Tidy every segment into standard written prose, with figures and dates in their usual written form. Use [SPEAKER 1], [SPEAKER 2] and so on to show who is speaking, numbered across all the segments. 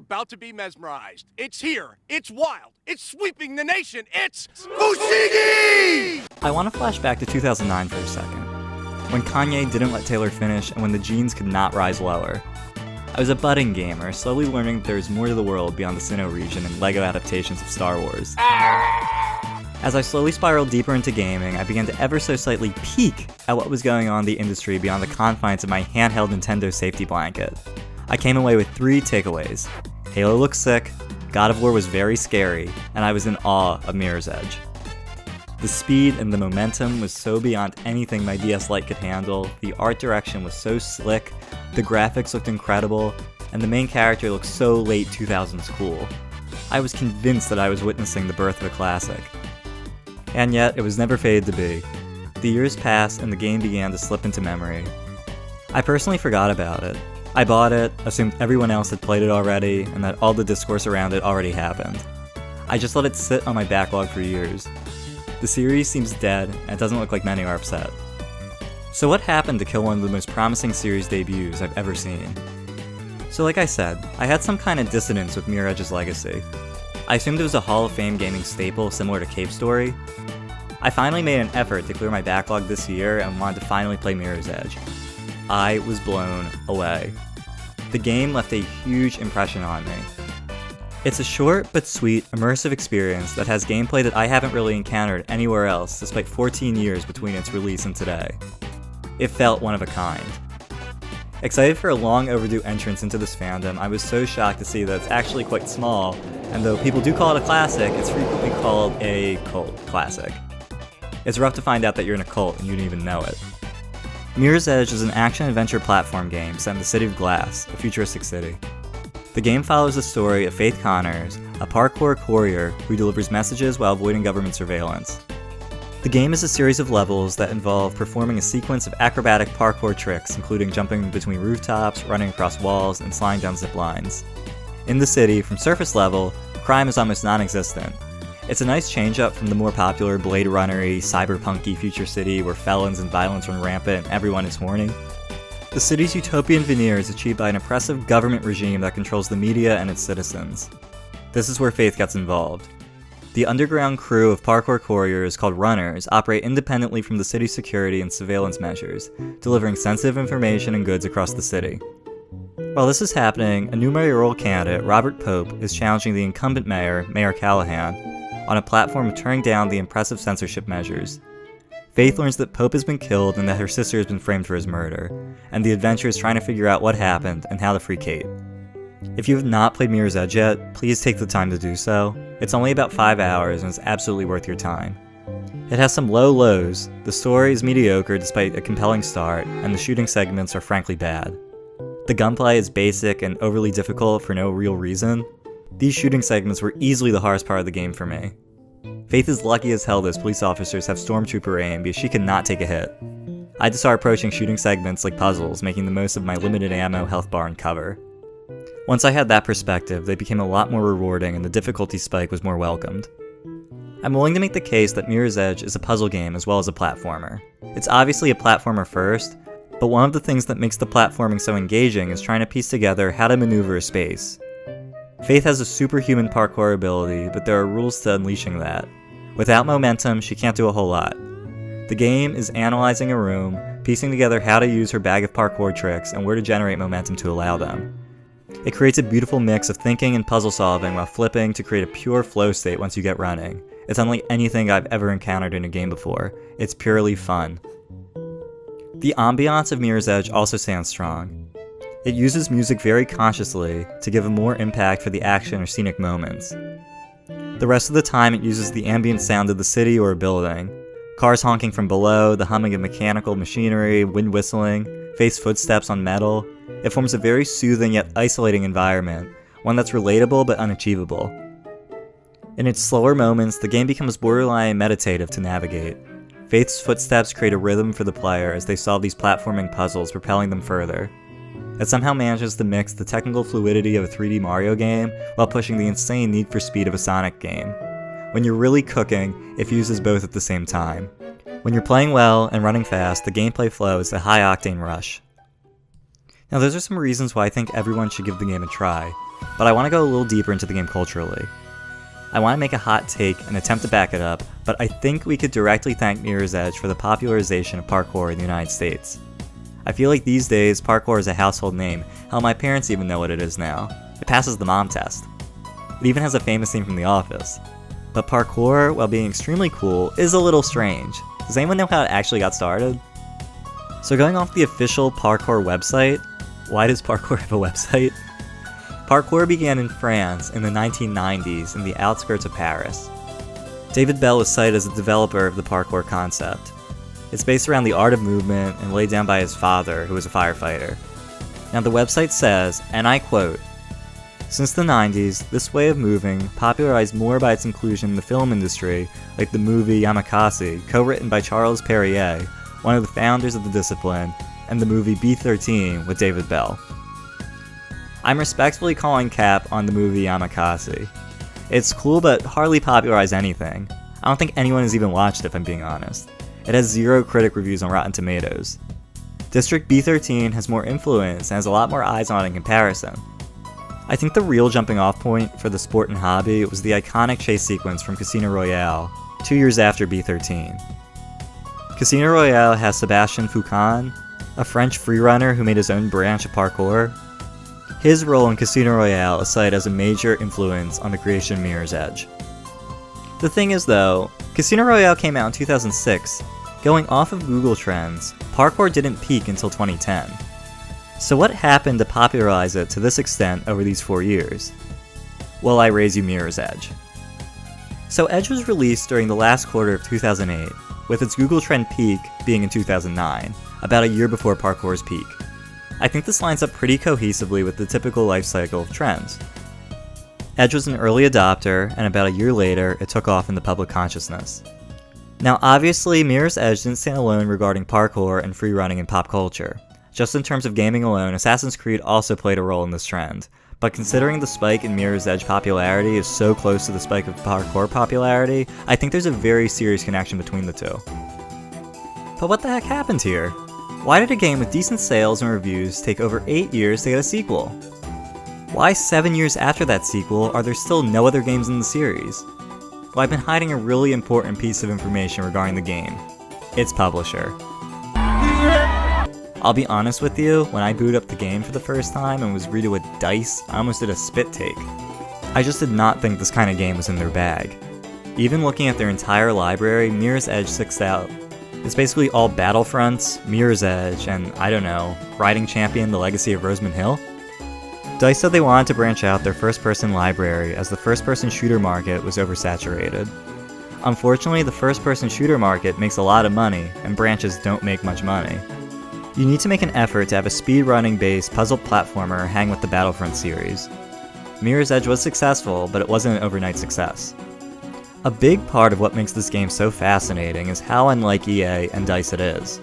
[SPEAKER 1] about to be mesmerized. It's here. It's wild. It's sweeping the nation. It's Fushigi!
[SPEAKER 2] I want to flash back to 2009 for a second, when Kanye didn't let Taylor finish and when the jeans could not rise lower. I was a budding gamer, slowly learning that there was more to the world beyond the Sinnoh region and LEGO adaptations of Star Wars. As I slowly spiraled deeper into gaming, I began to ever so slightly peek at what was going on in the industry beyond the confines of my handheld Nintendo safety blanket. I came away with 3 takeaways. Halo looked sick, God of War was very scary, and I was in awe of Mirror's Edge. The speed and the momentum was so beyond anything my DS Lite could handle, the art direction was so slick, the graphics looked incredible, and the main character looked so late 2000s cool. I was convinced that I was witnessing the birth of a classic. And yet, it was never fated to be. The years passed and the game began to slip into memory. I personally forgot about it. I bought it, assumed everyone else had played it already, and that all the discourse around it already happened. I just let it sit on my backlog for years. The series seems dead, and it doesn't look like many are upset. So what happened to kill one of the most promising series debuts I've ever seen? So like I said, I had some kind of dissonance with Mirror Edge's legacy. I assumed it was a Hall of Fame gaming staple similar to Cave Story. I finally made an effort to clear my backlog this year and wanted to finally play Mirror's Edge. I was blown away. The game left a huge impression on me. It's a short but sweet, immersive experience that has gameplay that I haven't really encountered anywhere else despite 14 years between its release and today. It felt one of a kind. Excited for a long overdue entrance into this fandom, I was so shocked to see that it's actually quite small, and though people do call it a classic, it's frequently called a cult classic. It's rough to find out that you're in a cult and you didn't even know it. Mirror's Edge is an action-adventure platform game set in the City of Glass, a futuristic city. The game follows the story of Faith Connors, a parkour courier who delivers messages while avoiding government surveillance. The game is a series of levels that involve performing a sequence of acrobatic parkour tricks, including jumping between rooftops, running across walls, and sliding down zip lines. In the city, from surface level, crime is almost non-existent. It's a nice change-up from the more popular Blade Runner-y, cyberpunk-y future city where felons and violence run rampant and everyone is horny. The city's utopian veneer is achieved by an oppressive government regime that controls the media and its citizens. This is where Faith gets involved. The underground crew of parkour couriers called Runners operate independently from the city's security and surveillance measures, delivering sensitive information and goods across the city. While this is happening, a new mayoral candidate, Robert Pope, is challenging the incumbent mayor, Mayor Callahan, on a platform of turning down the impressive censorship measures. Faith learns that Pope has been killed and that her sister has been framed for his murder, and the adventure is trying to figure out what happened and how to free Kate. If you have not played Mirror's Edge yet, please take the time to do so. It's only about 5 hours and it's absolutely worth your time. It has some low lows, the story is mediocre despite a compelling start, and the shooting segments are frankly bad. The gunplay is basic and overly difficult for no real reason. These shooting segments were easily the hardest part of the game for me. Faith is lucky as hell those police officers have stormtrooper aim because she cannot take a hit. I had to start approaching shooting segments like puzzles, making the most of my limited ammo, health bar, and cover. Once I had that perspective, they became a lot more rewarding and the difficulty spike was more welcomed. I'm willing to make the case that Mirror's Edge is a puzzle game as well as a platformer. It's obviously a platformer first, but one of the things that makes the platforming so engaging is trying to piece together how to maneuver a space. Faith has a superhuman parkour ability, but there are rules to unleashing that. Without momentum, she can't do a whole lot. The game is analyzing a room, piecing together how to use her bag of parkour tricks and where to generate momentum to allow them. It creates a beautiful mix of thinking and puzzle solving while flipping to create a pure flow state once you get running. It's unlike anything I've ever encountered in a game before. It's purely fun. The ambiance of Mirror's Edge also stands strong. It uses music very consciously to give a more impact for the action or scenic moments. The rest of the time it uses the ambient sound of the city or a building. Cars honking from below, the humming of mechanical machinery, wind whistling, Faith's footsteps on metal. It forms a very soothing yet isolating environment, one that's relatable but unachievable. In its slower moments, the game becomes borderline meditative to navigate. Faith's footsteps create a rhythm for the player as they solve these platforming puzzles, propelling them further. It somehow manages to mix the technical fluidity of a 3D Mario game while pushing the insane need for speed of a Sonic game. When you're really cooking, it fuses both at the same time. When you're playing well and running fast, the gameplay flow is a high-octane rush. Now those are some reasons why I think everyone should give the game a try. but I want to go a little deeper into the game culturally. I want to make a hot take and attempt to back it up, but I think we could directly thank Mirror's Edge for the popularization of parkour in the United States. I feel like these days, parkour is a household name. Hell, my parents even know what it is now. It passes the mom test. It even has a famous scene from The Office. But parkour, while being extremely cool, is a little strange. Does anyone know how it actually got started? So going off the official parkour website, why does parkour have a website? Parkour began in France in the 1990s in the outskirts of Paris. David Bell is cited as the developer of the parkour concept. It's based around the art of movement and laid down by his father, who was a firefighter. Now the website says, and I quote, "Since the 90s, this way of moving, popularized more by its inclusion in the film industry, like the movie Yamakasi, co-written by Charles Perrier, one of the founders of the discipline, and the movie B-13 with David Bell." I'm respectfully calling cap on the movie Yamakasi. It's cool but hardly popularized anything. I don't think anyone has even watched it if I'm being honest. It has 0 critic reviews on Rotten Tomatoes. District B-13 has more influence and has a lot more eyes on it in comparison. I think the real jumping off point for the sport and hobby was the iconic chase sequence from Casino Royale, 2 years after B-13. Casino Royale has Sébastien Foucan, a French freerunner who made his own branch of parkour. His role in Casino Royale is cited as a major influence on the creation of Mirror's Edge. The thing is though, Casino Royale came out in 2006. Going off of Google Trends, parkour didn't peak until 2010. So what happened to popularize it to this extent over these 4 years? Well, I raise you Mirror's Edge. So Edge was released during the last quarter of 2008, with its Google Trend peak being in 2009, about a year before parkour's peak. I think this lines up pretty cohesively with the typical life cycle of trends. Edge was an early adopter, and about a year later, it took off in the public consciousness. Now obviously, Mirror's Edge didn't stand alone regarding parkour and freerunning in pop culture. Just in terms of gaming alone, Assassin's Creed also played a role in this trend, but considering the spike in Mirror's Edge popularity is so close to the spike of parkour popularity, I think there's a very serious connection between the two. But what the heck happened here? Why did a game with decent sales and reviews take over 8 years to get a sequel? Why 7 years after that sequel are there still no other games in the series? Well, I've been hiding a really important piece of information regarding the game. Its publisher. I'll be honest with you, when I booted up the game for the first time and was greeted with DICE, I almost did a spit take. I just did not think this kind of game was in their bag. Even looking at their entire library, Mirror's Edge sticks out. It's basically all Battlefronts, Mirror's Edge, and, I don't know, Riding Champion: The Legacy of Rosamund Hill? DICE said they wanted to branch out their first-person library as the first-person shooter market was oversaturated. Unfortunately, the first-person shooter market makes a lot of money, and branches don't make much money. You need to make an effort to have a speedrunning based puzzle platformer hang with the Battlefront series. Mirror's Edge was successful, but it wasn't an overnight success. A big part of what makes this game so fascinating is how unlike EA and DICE it is.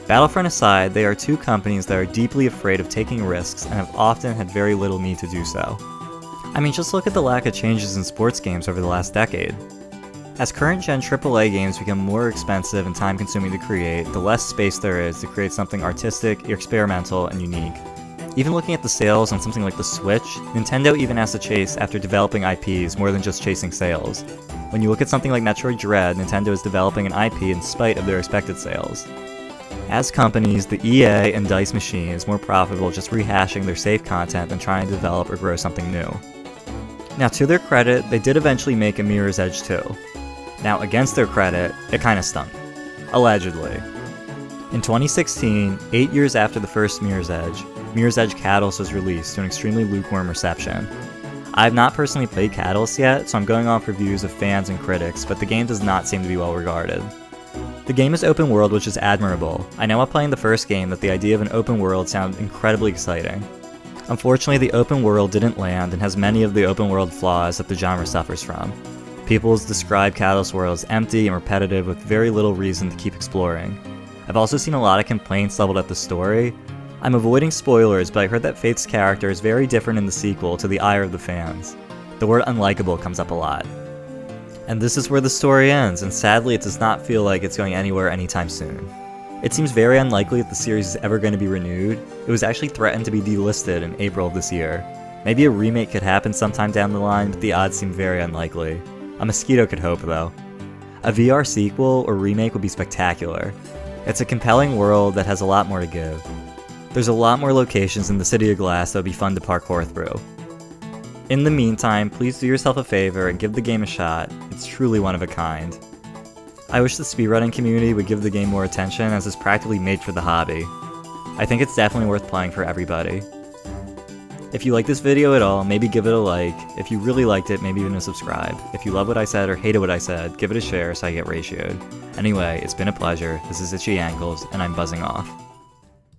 [SPEAKER 2] Battlefront aside, they are two companies that are deeply afraid of taking risks and have often had very little need to do so. I mean, just look at the lack of changes in sports games over the last decade. As current-gen AAA games become more expensive and time-consuming to create, the less space there is to create something artistic, experimental, and unique. Even looking at the sales on something like the Switch, Nintendo even has to chase after developing IPs more than just chasing sales. When you look at something like Metroid Dread, Nintendo is developing an IP in spite of their expected sales. As companies, the EA and DICE machine is more profitable just rehashing their safe content than trying to develop or grow something new. Now, to their credit, they did eventually make a Mirror's Edge 2. Now, against their credit, it kinda stunk. Allegedly. In 2016, 8 years after the first Mirror's Edge Catalyst was released to an extremely lukewarm reception. I have not personally played Catalyst yet, so I'm going off reviews of fans and critics, but the game does not seem to be well regarded. The game is open world, which is admirable. I know while playing the first game that the idea of an open world sounded incredibly exciting. Unfortunately, the open world didn't land and has many of the open world flaws that the genre suffers from. People describe Catalyst World as empty and repetitive with very little reason to keep exploring. I've also seen a lot of complaints leveled at the story. I'm avoiding spoilers, but I heard that Faith's character is very different in the sequel to the ire of the fans. The word unlikable comes up a lot. And this is where the story ends, and sadly it does not feel like it's going anywhere anytime soon. It seems very unlikely that the series is ever going to be renewed. It was actually threatened to be delisted in April of this year. Maybe a remake could happen sometime down the line, but the odds seem very unlikely. A mosquito could hope though. A VR sequel or remake would be spectacular. It's a compelling world that has a lot more to give. There's a lot more locations in the City of Glass that would be fun to parkour through. In the meantime, please do yourself a favor and give the game a shot. It's truly one of a kind. I wish the speedrunning community would give the game more attention, as it's practically made for the hobby. I think it's definitely worth playing for everybody. If you like this video at all, maybe give it a like. If you really liked it, maybe even a subscribe. If you love what I said or hated what I said, give it a share so I get ratioed. Anyway, it's been a pleasure. This is Itchy Ankles, and I'm buzzing off.